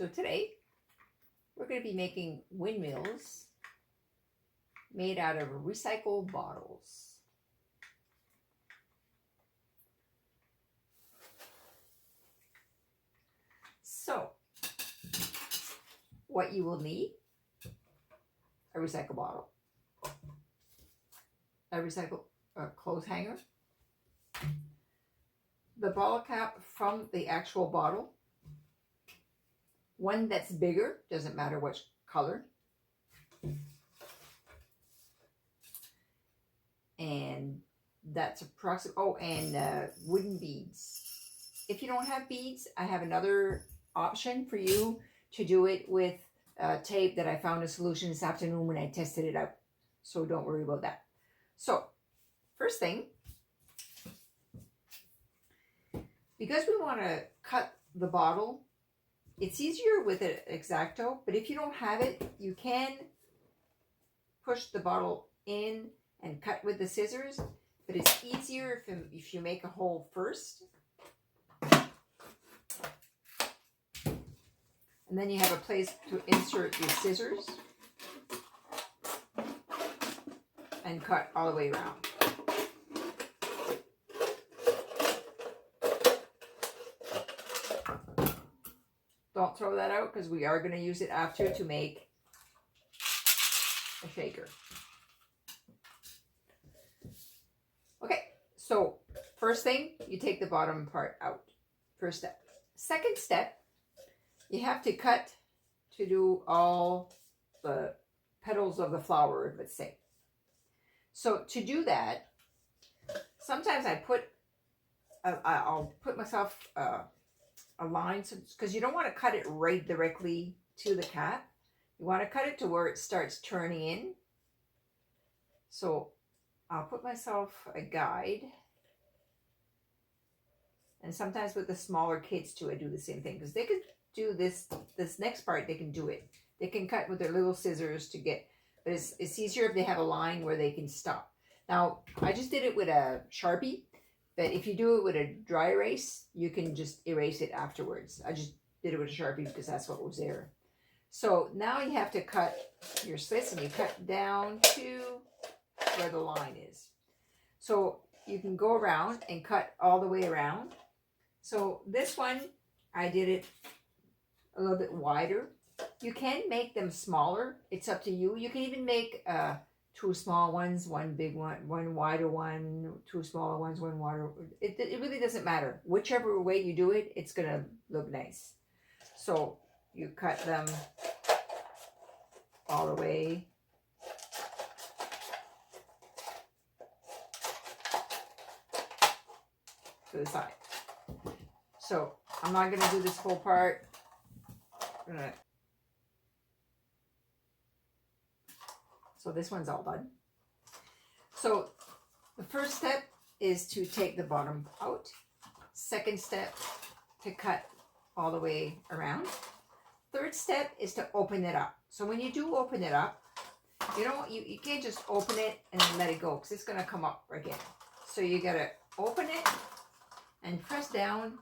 So today we're going to be making windmills made out of recycled bottles. So what you will need: a recycled bottle, a recycled clothes hanger, the bottle cap from the actual bottle, one that's bigger, doesn't matter which color, and that's approximately, and wooden beads. If you don't have beads, I have another option for you to do it with tape that I found a solution this afternoon when I tested it out. So don't worry about that. So first thing, because we want to cut the bottle, it's easier with an X-Acto, but if you don't have it, you can push the bottle in and cut with the scissors, but it's easier if you make a hole first. And then you have a place to insert your scissors and cut all the way around. Don't throw that out because we are going to use it after to make a shaker. Okay, so first thing, you take the bottom part out. First step. Second step, you have to cut to do all the petals of the flower, let's say. So to do that, sometimes I'll put myself a line, because you don't want to cut it right directly to the cap. You want to cut it to where it starts turning in. So I'll put myself a guide. And sometimes with the smaller kids too, I do the same thing, because they could do this next part, they can do it. They can cut with their little scissors to get, but it's easier if they have a line where they can stop. Now, I just did it with a Sharpie, but if you do it with a dry erase, you can just erase it afterwards. I just did it with a Sharpie because that's what was there. So now you have to cut your slits, and you cut down to where the line is. So you can go around and cut all the way around. So this one, I did it a little bit wider. You can make them smaller. It's up to you. You can even make two small ones, one big one, one wider one, two smaller ones, one wider. It really doesn't matter. Whichever way you do it, it's going to look nice. So you cut them all the way. To the side. So I'm not going to do this whole part. So this one's all done. So the first step is to take the bottom out. Second step, to cut all the way around. Third step is to open it up. So when you do open it up, you can't just open it and then let it go, because it's going to come up again. So you got to open it and press down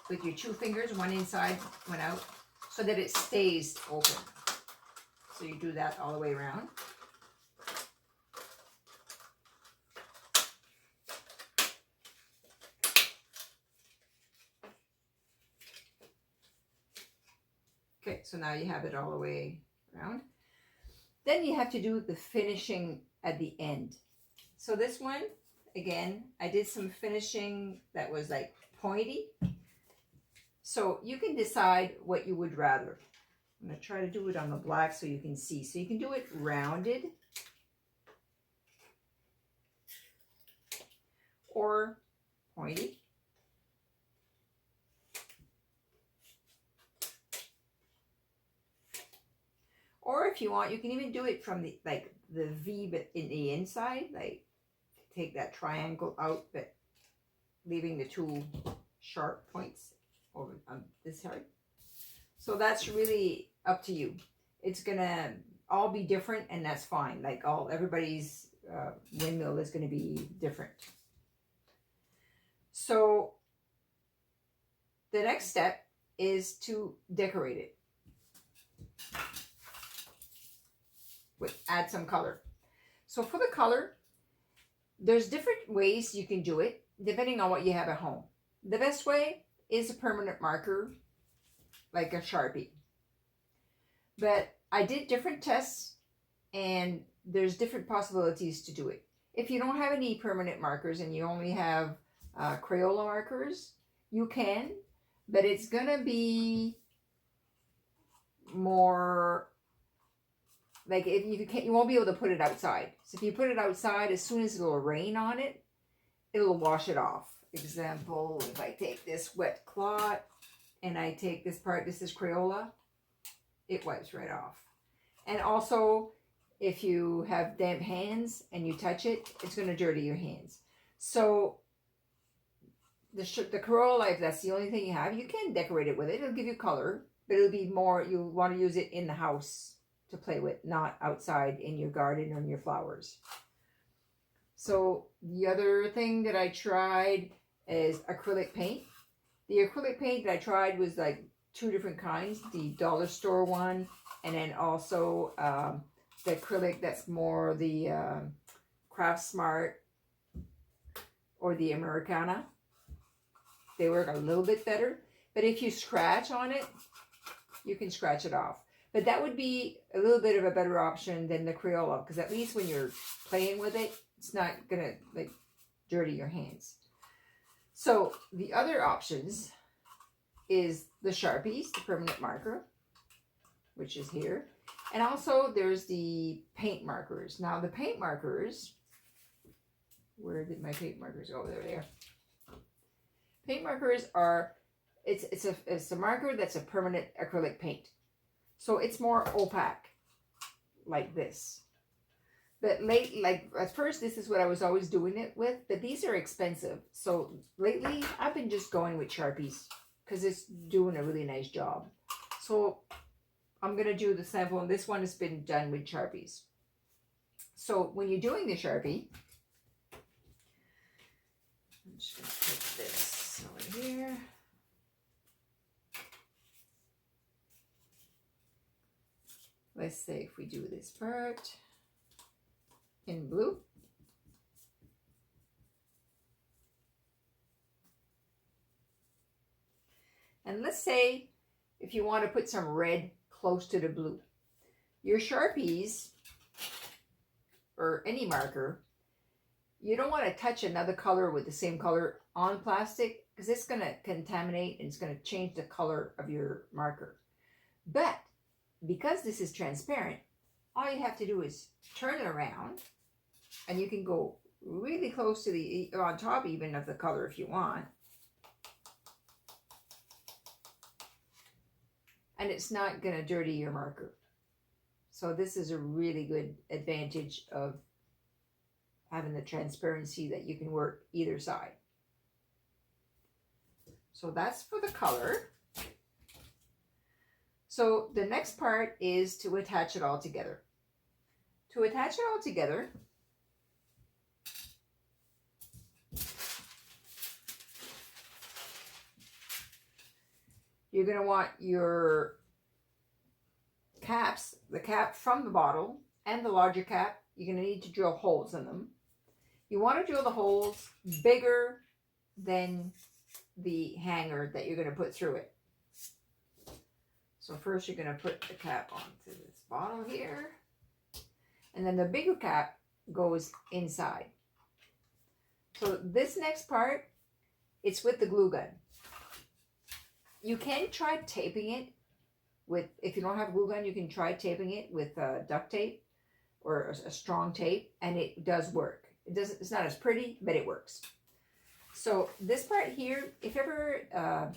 with your two fingers, one inside, one out, so that it stays open. So you do that all the way around. Okay, so now you have it all the way around. Then you have to do the finishing at the end. So this one, again, I did some finishing that was like pointy. So you can decide what you would rather. I'm going to try to do it on the black so you can see. So you can do it rounded or pointy. Or if you want, you can even do it from the V, but in the inside, like take that triangle out, but leaving the two sharp points over on this side. So that's really up to you. It's gonna all be different, and that's fine. Like everybody's windmill is gonna be different. So the next step is to decorate it. Add some color. So for the color, there's different ways you can do it depending on what you have at home. The best way is a permanent marker, like a Sharpie. But I did different tests, and there's different possibilities to do it. If you don't have any permanent markers and you only have Crayola markers, you can, but it's gonna be more like if you can't, you won't be able to put it outside. So if you put it outside, as soon as it'll rain on it, it'll wash it off. Example, if I take this wet cloth and I take this part, this is Crayola, it wipes right off. And also, if you have damp hands and you touch it, it's going to dirty your hands. So the Crayola, if that's the only thing you have, you can decorate it with it. It'll give you color, but it'll be more, you'll want to use it in the house to play with, not outside in your garden or in your flowers. So the other thing that I tried is acrylic paint. The acrylic paint that I tried was like 2 different kinds, the dollar store one, and then also the acrylic that's more the Craft Smart or the Americana. They work a little bit better, but if you scratch on it, you can scratch it off. But that would be a little bit of a better option than the Crayola, because at least when you're playing with it, it's not gonna like dirty your hands. So the other options is the Sharpies, the permanent marker, which is here. And also there's the paint markers. Now the paint markers, where did my paint markers go? There they are. Paint markers are, it's a marker that's a permanent acrylic paint. So it's more opaque, like this. But like at first, this is what I was always doing it with, but these are expensive. So lately, I've been just going with Sharpies because it's doing a really nice job. So I'm going to do the sample, and this one has been done with Sharpies. So when you're doing the Sharpie, I'm just going to put this over here. Let's say if we do this part in blue. And let's say if you want to put some red close to the blue. Your Sharpies, or any marker, you don't want to touch another color with the same color on plastic, because it's going to contaminate and it's going to change the color of your marker. But because this is transparent, all you have to do is turn it around, and you can go really close to the, on top even of the color if you want. And it's not going to dirty your marker. So this is a really good advantage of having the transparency that you can work either side. So that's for the color. So the next part is to attach it all together. To attach it all together, you're going to want your caps, the cap from the bottle and the larger cap, you're going to need to drill holes in them. You want to drill the holes bigger than the hanger that you're going to put through it. So first you're going to put the cap onto this bottle here. And then the bigger cap goes inside. So this next part, it's with the glue gun. You can try taping it with, if you don't have a glue gun, you can try taping it with duct tape or a strong tape, and it does work. It's not as pretty, but it works. So this part here, if ever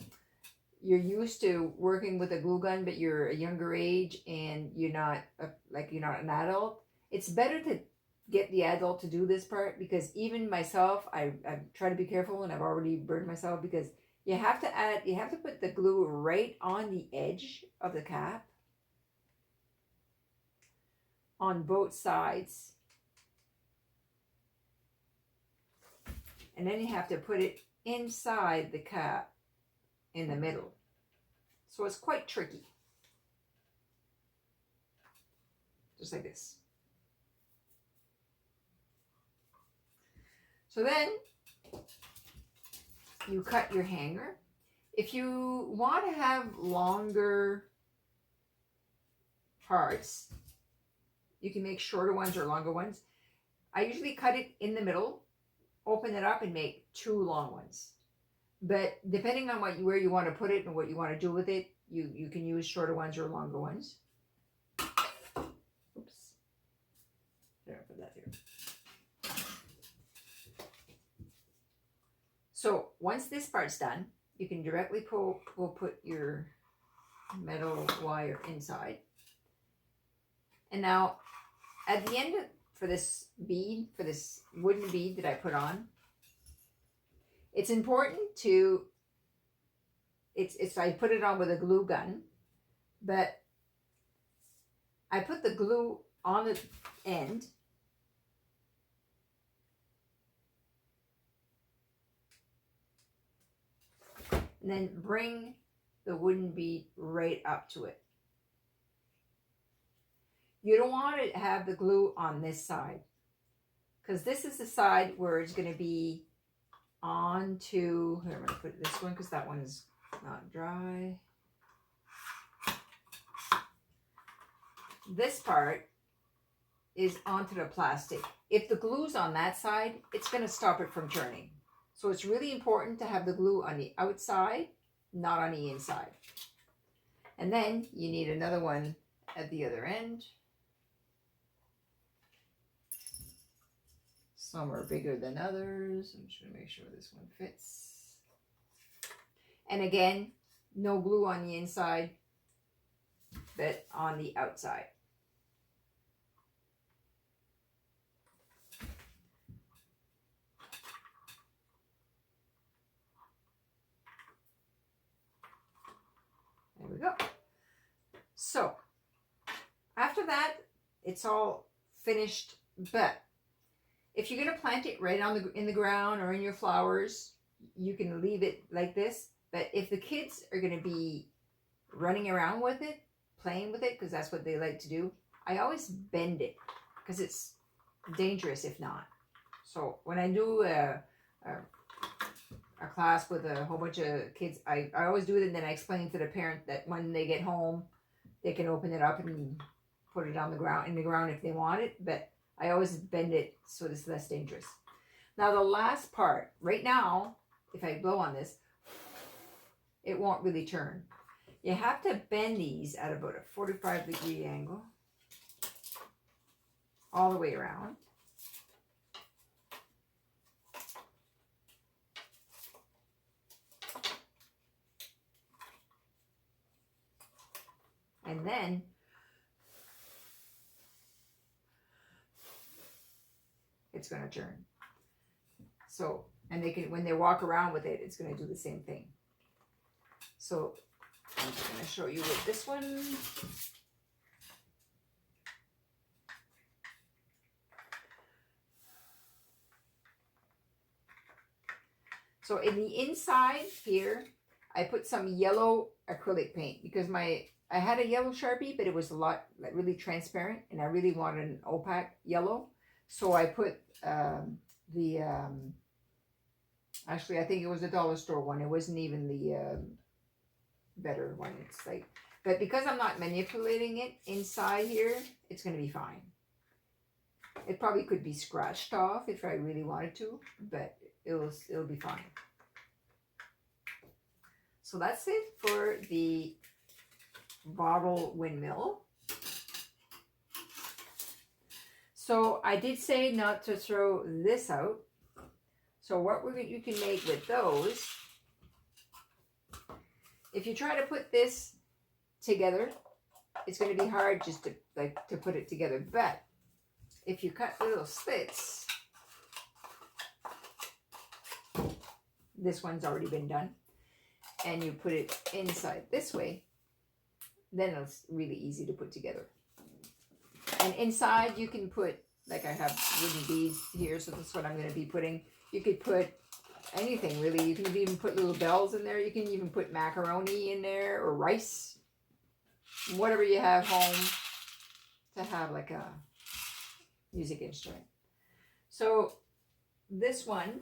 you're used to working with a glue gun, but you're a younger age and you're not an adult, it's better to get the adult to do this part, because even myself, I try to be careful, and I've already burned myself, because you have to put the glue right on the edge of the cap on both sides. And then you have to put it inside the cap in the middle. So it's quite tricky. Just like this. So then you cut your hanger. If you want to have longer parts, you can make shorter ones or longer ones. I usually cut it in the middle, open it up, and make 2 long ones. But depending on where you want to put it and what you want to do with it, you can use shorter ones or longer ones. Oops. There, I'll put that here. So once this part's done, you can directly we'll put your metal wire inside. And now at the end for this bead, for this wooden bead that I put on, it's important to, I put it on with a glue gun, but I put the glue on the end. And then bring the wooden bead right up to it. You don't want to have the glue on this side, because this is the side where it's going to be onto, here, I'm going to put this one because that one is not dry. This part is onto the plastic. If the glue's on that side, it's going to stop it from turning. So it's really important to have the glue on the outside, not on the inside. And then you need another one at the other end. Some are bigger than others. I'm just going to make sure this one fits. And again, no glue on the inside, but on the outside. There we go. So after that, it's all finished. But if you're going to plant it right in the ground or in your flowers, you can leave it like this. But if the kids are going to be running around with it, playing with it, because that's what they like to do, I always bend it because it's dangerous if not. So when I do a class with a whole bunch of kids, I always do it, and then I explain to the parent that when they get home, they can open it up and put it on the ground, in the ground if they want it, but I always bend it so it's less dangerous. Now the last part, right now, if I blow on this, it won't really turn. You have to bend these at about a 45-degree angle all the way around. And then it's going to turn. So, and they can, when they walk around with it, it's going to do the same thing. So I'm just going to show you with this one. So in the inside here, I put some yellow acrylic paint because I had a yellow Sharpie, but it was really transparent, and I really wanted an opaque yellow. So I put actually I think it was a dollar store one. It wasn't even the better one. It's like, but because I'm not manipulating it inside here, it's going to be fine. It probably could be scratched off if I really wanted to, but it'll be fine. So that's it for the bottle windmill. So I did say not to throw this out. So what you can make with those, if you try to put this together, it's going to be hard just to put it together. But if you cut little slits, this one's already been done, and you put it inside this way, then it's really easy to put together. And inside you can put, like I have wooden beads here, so that's what I'm going to be putting. You could put anything really. You can even put little bells in there. You can even put macaroni in there or rice, whatever you have home to have like a music instrument. So this one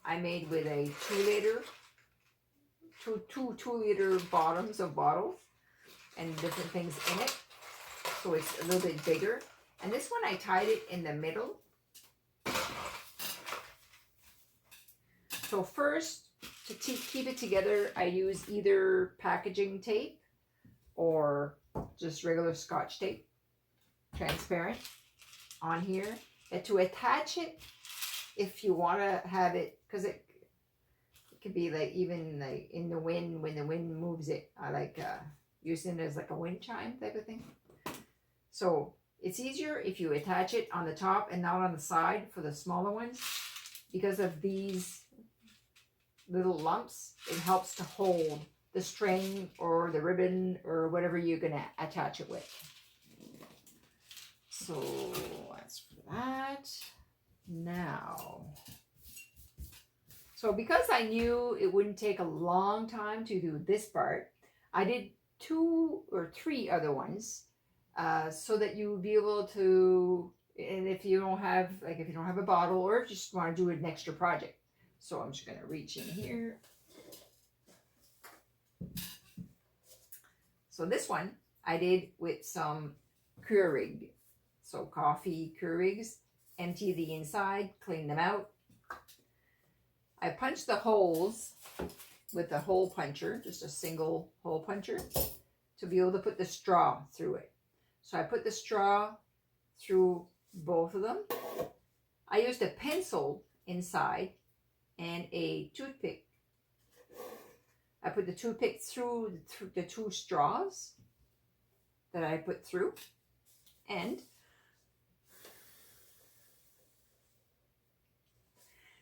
I made with a 2-liter, two liter bottoms of bottles and different things in it. So it's a little bit bigger. And this one I tied it in the middle. So first, to keep it together, I use either packaging tape or just regular Scotch tape, transparent, on here. And to attach it, if you want to have it, because it could be like even like in the wind, when the wind moves it, I like using it as like a wind chime type of thing. So it's easier if you attach it on the top and not on the side for the smaller ones, because of these little lumps. It helps to hold the string or the ribbon or whatever you're going to attach it with. So that's for that. Now, so because I knew it wouldn't take a long time to do this part, I did 2 or 3 other ones, so that you would be able to, and if you don't have, like if you don't have a bottle, or if you just want to do an extra project. So I'm just going to reach in here. So this one I did with some Keurig. So coffee Keurigs. Empty the inside, clean them out. I punched the holes with a hole puncher, just a single hole puncher, to be able to put the straw through it. So I put the straw through both of them. I used a pencil inside and a toothpick. I put the toothpick through the 2 straws that I put through, and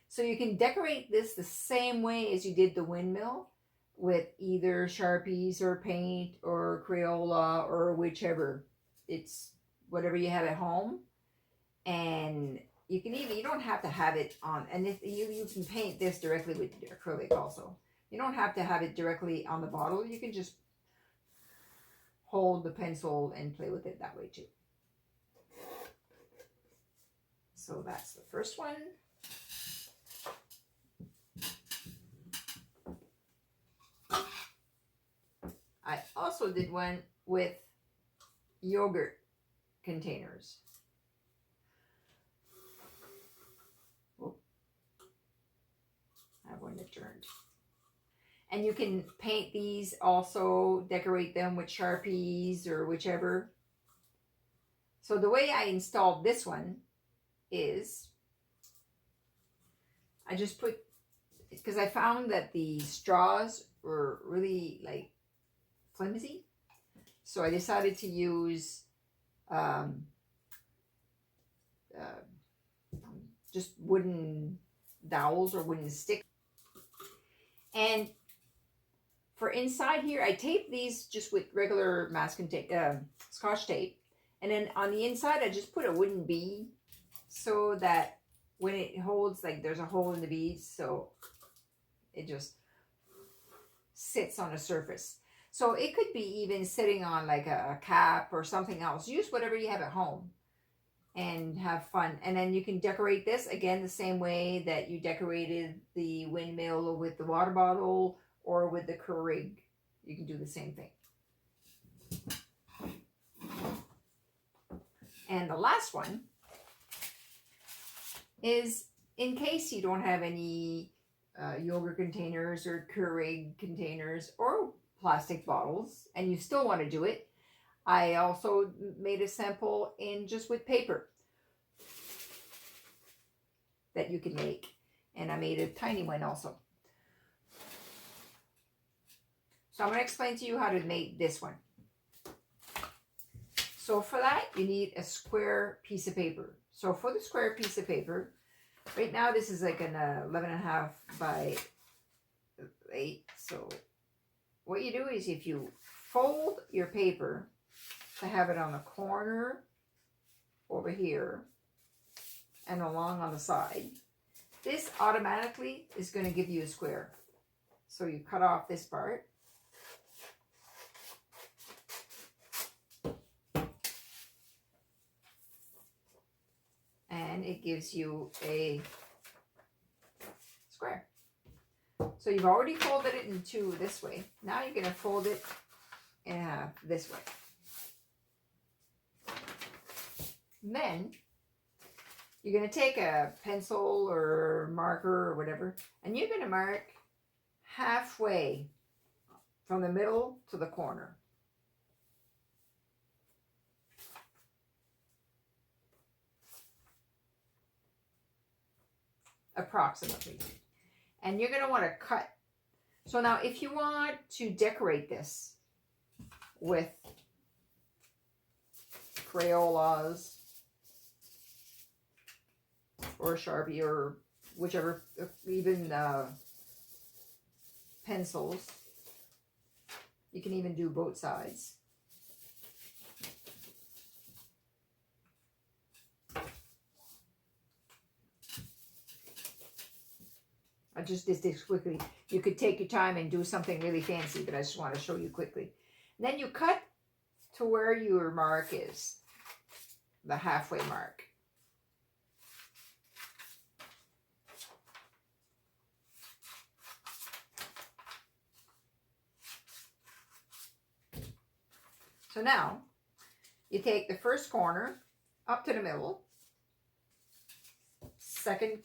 so you can decorate this the same way as you did the windmill, with either Sharpies or paint or Crayola or whichever. It's whatever you have at home. And you can even, you don't have to have it on, and if you can paint this directly with acrylic also. You don't have to have it directly on the bottle. You can just hold the pencil and play with it that way too. So that's the first one. I also did one with yogurt containers. Oh, I have one that turned. And you can paint these also, decorate them with Sharpies or whichever. So the way I installed this one is, I just put, because I found that the straws were really like flimsy, so I decided to use just wooden dowels or wooden sticks. And for inside here, I taped these just with regular masking tape, Scotch tape, and then on the inside I just put a wooden bead, so that when it holds, like there's a hole in the bead, so it just sits on a surface. So it could be even sitting on like a cap or something else. Use whatever you have at home and have fun. And then you can decorate this again the same way that you decorated the windmill with the water bottle or with the Keurig. You can do the same thing. And the last one is, in case you don't have any yogurt containers or Keurig containers or plastic bottles, and you still want to do it, I also made a sample in just with paper that you can make, and I made a tiny one also. So I'm going to explain to you how to make this one. So for that, you need a square piece of paper. So for the square piece of paper, right now this is like an 11.5 by 8. So what you do is, if you fold your paper to have it on the corner over here and along on the side, This automatically is going to give you a square. So you cut off this part. And it gives you a square. So you've already folded it in two this way. Now you're going to fold it in half this way. And then you're going to take a pencil or marker or whatever, and you're going to mark halfway from the middle to the corner. Approximately. And you're going to want to cut. So now if you want to decorate this with Crayolas or Sharpie or whichever, even pencils, you can even do both sides. I just did this quickly. You could take your time and do something really fancy, but I just want to show you quickly. And then you cut to where your mark is, the halfway mark. So now, you take the first corner up to the middle, second,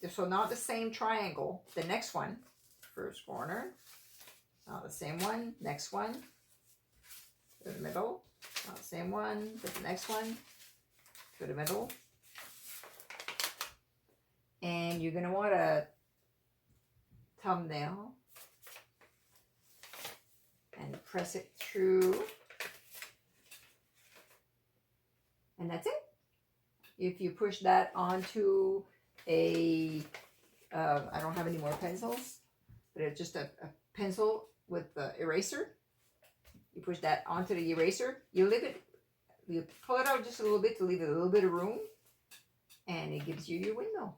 so not the same triangle, the next one, first corner, not the same one, next one, to the middle, not the same one, but the next one, to the middle. And you're going to want a thumbnail and press it through. And that's it. If you push that onto a, I don't have any more pencils, but it's just a pencil with the eraser. You push that onto the eraser. You leave it, you pull it out just a little bit to leave it a little bit of room. And it gives you your windmill.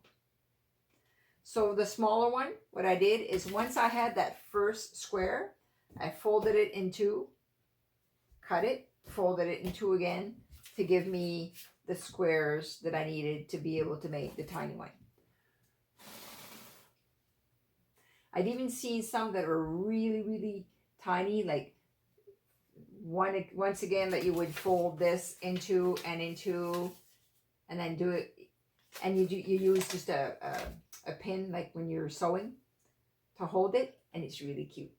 So the smaller one, what I did is once I had that first square, I folded it in two, cut it, folded it in two again, to give me the squares that I needed to be able to make the tiny one. I've even seen some that are really, really tiny, like once again that you would fold this into and into, and then do it, and you use just a pin like when you're sewing to hold it, and it's really cute.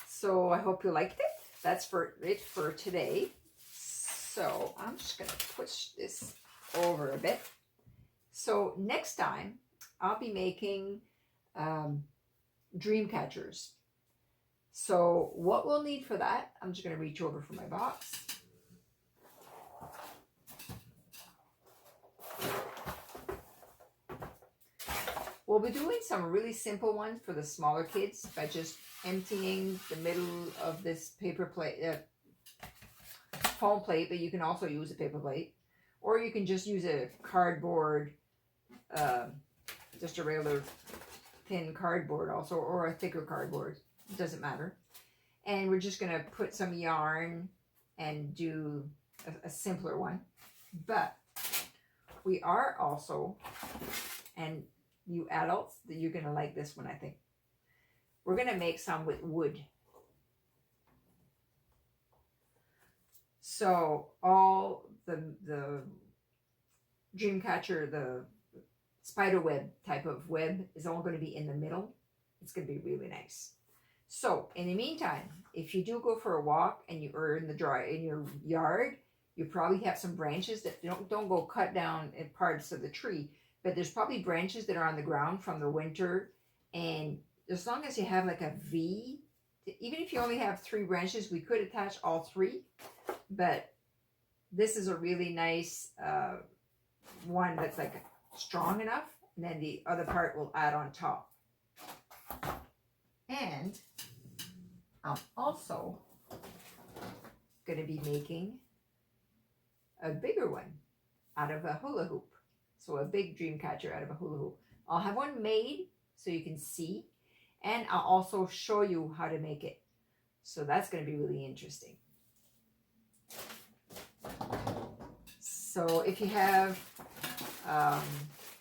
So I hope you liked it. That's it for today. So I'm just going to push this over a bit. So next time I'll be making dream catchers. So what we'll need for that, I'm just going to reach over for my box. We'll be doing some really simple ones for the smaller kids by just emptying the middle of this paper plate, foam plate, but you can also use a paper plate, or you can just use a cardboard, just a regular thin cardboard also, or a thicker cardboard. It doesn't matter. And we're just going to put some yarn and do a simpler one. But we are also, and you adults, that you're going to like this one, I think. We're going to make some with wood. So all the dream catcher, the spider web type of web is all going to be in the middle. It's going to be really nice. So in the meantime, if you do go for a walk and you are in your yard, you probably have some branches that don't go cut down in parts of the tree, but there's probably branches that are on the ground from the winter. And as long as you have like a V, even if you only have 3 branches, we could attach all 3. But this is a really nice one that's like strong enough, and then the other part will add on top. And I'm also going to be making a bigger one out of a hula hoop. So a big dream catcher out of a hula hoop. I'll have one made so you can see, and I'll also show you how to make it. So that's going to be really interesting. So if you have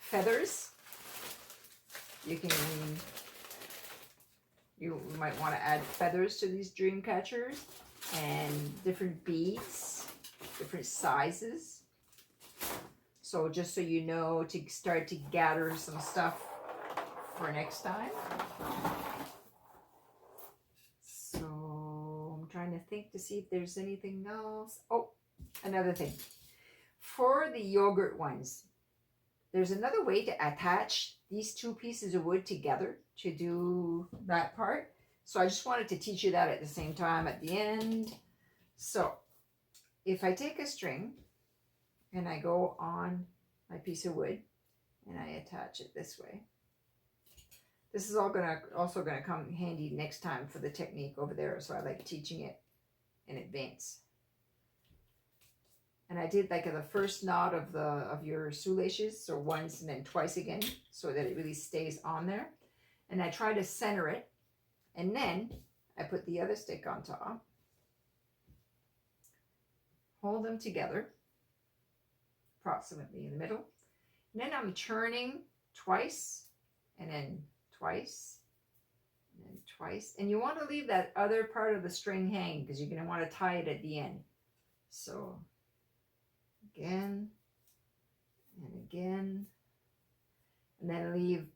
feathers, you might want to add feathers to these dream catchers, and different beads, different sizes. So just so you know, to start to gather some stuff for next time. So I'm trying to think to see if there's anything else. Oh, another thing. For the yogurt ones, there's another way to attach these two pieces of wood together to do that part. So I just wanted to teach you that at the same time at the end. So if I take a string and I go on my piece of wood and I attach it this way, this is also gonna come handy next time for the technique over there. So I like teaching it in advance. And I did like the first knot of your shoelaces, so once and then twice again, so that it really stays on there. And I try to center it, and then I put the other stick on top, hold them together, approximately in the middle. And then I'm turning twice, and then twice, and then twice. And you want to leave that other part of the string hang because you're going to want to tie it at the end. So again and again, and then leave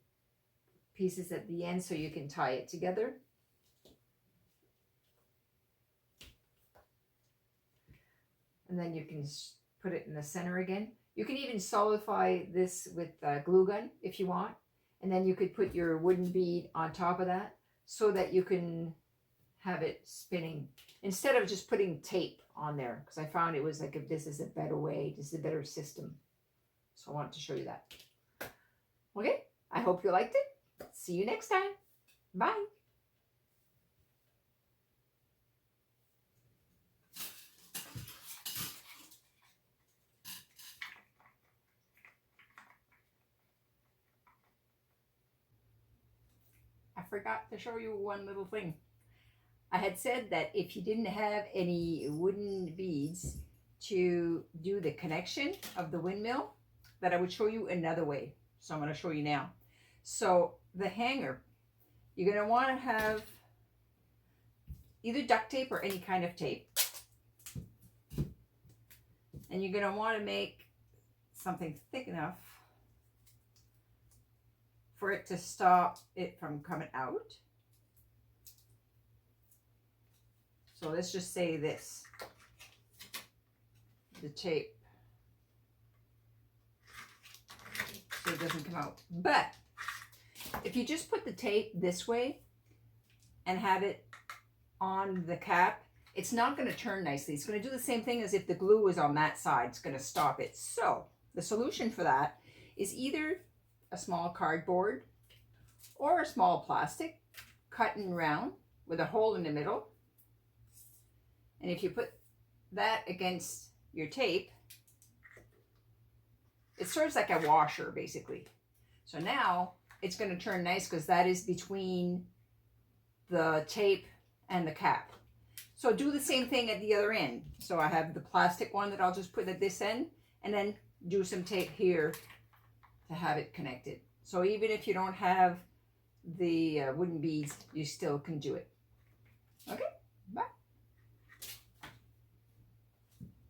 pieces at the end so you can tie it together. And then you can put it in the center again. You can even solidify this with a glue gun if you want, and then you could put your wooden bead on top of that so that you can have it spinning instead of just putting tape on there, because I found it was like, if this is a better way, this is a better system. So I wanted to show you that. Okay, I hope you liked it. See you next time. Bye. I forgot to show you one little thing. I had said that if you didn't have any wooden beads to do the connection of the windmill, that I would show you another way. So I'm going to show you now. So the hanger, you're going to want to have either duct tape or any kind of tape. And you're going to want to make something thick enough for it to stop it from coming out. So let's just say this, the tape, so it doesn't come out. But if you just put the tape this way and have it on the cap, it's not going to turn nicely. It's going to do the same thing as if the glue was on that side. It's going to stop it. So the solution for that is either a small cardboard or a small plastic cut in round with a hole in the middle. And if you put that against your tape, it serves like a washer basically. So now it's going to turn nice because that is between the tape and the cap. So do the same thing at the other end. So I have the plastic one that I'll just put at this end, and then do some tape here to have it connected. So even if you don't have the wooden beads, you still can do it. Okay.